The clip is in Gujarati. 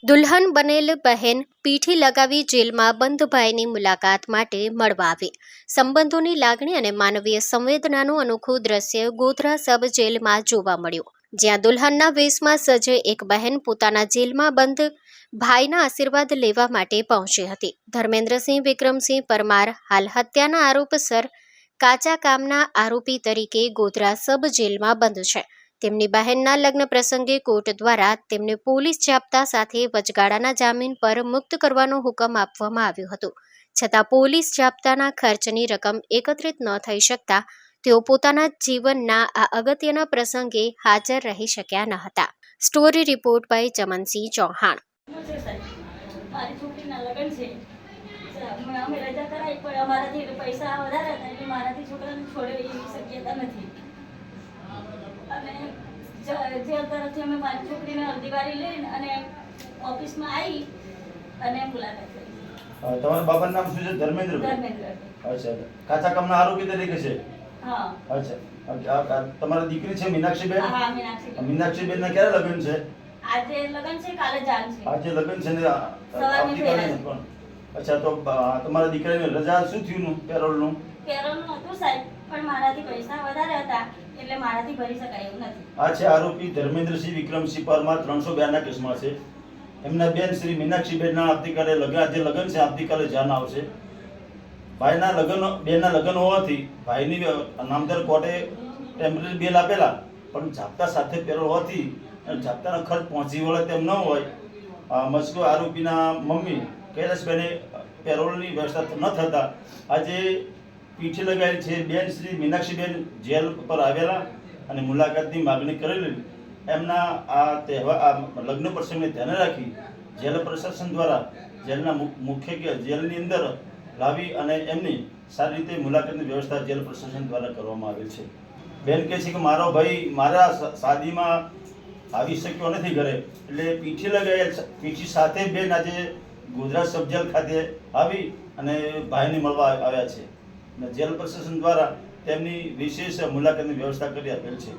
દુલ્હન બનેલ બહેન પીઠી લગાવી જેલમાં બંધ ભાઈની મુલાકાત માટે મળવા આવી. સંબંધોની લાગણી અને માનવીય સંવેદનાનું અનોખું દ્રશ્ય ગોધરા સબ જેલમાં જોવા મળ્યું, જ્યાં દુલ્હનના વેશમાં સજ્જ એક બહેન પોતાના જેલમાં બંધ ભાઈના આશીર્વાદ લેવા માટે પહોંચી હતી. ધર્મેન્દ્રસિંહ વિક્રમસિંહ પરમાર હાલ હત્યાના આરોપસર કાચા કામના આરોપી તરીકે ગોધરા સબ જેલમાં બંધ છે. તેમની બહેનના લગ્ન પ્રસંગે કોર્ટ દ્વારા તેમને પોલીસ જાપ્તા સાથે વચગાળાના જામીન પર મુક્ત કરવાનો હુકમ આપવામાં આવ્યો હતો. છતાં પોલીસ જાપ્તાના ખર્ચની રકમ એકત્રિત ન થઈ શકતા તેઓ પોતાના જીવનના આ અગત્યના પ્રસંગે હાજર રહી શક્યા ન હતા. Story report by Chamansinh Chauhan. મારી છોકરીના લગ્ન છે. અમે રજા કરાવી પણ અમારાથી પૈસા વધારે હતા એટલે મારાથી છોકરાને છોડે એવી શક્યતા નથી. અને જેલ તરફથી અમે મારી છોકરીને અરજીવારી લઈને અને ઓફિસમાં આવી અને મુલાકાત કરી. તમારા બાબાનું નામ શું છે? ધર્મેન્દ્ર. અચ્છા, કાચા કામના આરોપી તરીકે છે. હા. અચ્છા, તમારી દીકરી છે મીનાક્ષીબેન? હા, મીનાક્ષી. મીનાક્ષીબેન ના ક્યારે લગ્ન છે? આજે લગ્ન છે, કાલે જાન છે. આજે લગ્ન છે ને આવતીકાલે પણ. અચ્છા, તો તમારા દીકરાની રજા શું થયું પેરોલનું? પેરોલનું હતું સાહેબ, પણ મારાથી પૈસા વધારે હતા એટલે મારાથી ભરી શકાય એવું નથી. આ છે આરોપી ધર્મેન્દ્રસિંહ વિક્રમસિંહ પરમાર 302 ના કેસમાં છે. એમના બેન શ્રી મીનાક્ષીબેનના આવતીકાલે લગ્ન છે, આવતીકાલે જાન આવશે. ભાઈના લગ્ન હોવાથી ભાઈની નામદાર કોર્ટે ટેમ્પરરી બેલ આપેલા, પણ જાપ્તા સાથે પેરોલ હોવાથી જાપ્તાનો ખર્ચ પહોંચી વળે તેમ ન હોય, મસ્કો આરોપીના મમ્મી કૈલાસબેને પેરોલની વ્યવસ્થા ન થતા આજે પીઠી લગાવી છે. બેન શ્રી મીનાક્ષીબેન જેલ પર આવેલા અને મુલાકાતની માગણી કરેલી. એમના આ તહેવાર લગ્ન પ્રસંગને ધ્યાને રાખી જેલ પ્રશાસન દ્વારા જેલના મુખ્ય જેલની અંદર લાવી અને એમની સારી રીતે મુલાકાતની વ્યવસ્થા જેલ પ્રશાસન દ્વારા કરવામાં આવેલ છે. બેન કહે છે કે મારો ભાઈ મારા શાદીમાં આવી શક્યો નથી ઘરે, એટલે પીઠી લગાવેલ પીઠી સાથે બેન આજે ગોધરા સબ જેલ ખાતે આવી અને ભાઈને મળવા આવ્યા છે અને જેલ પ્રશાસન દ્વારા તેમની વિશેષ મુલાકાતની વ્યવસ્થા કરી આપેલ છે.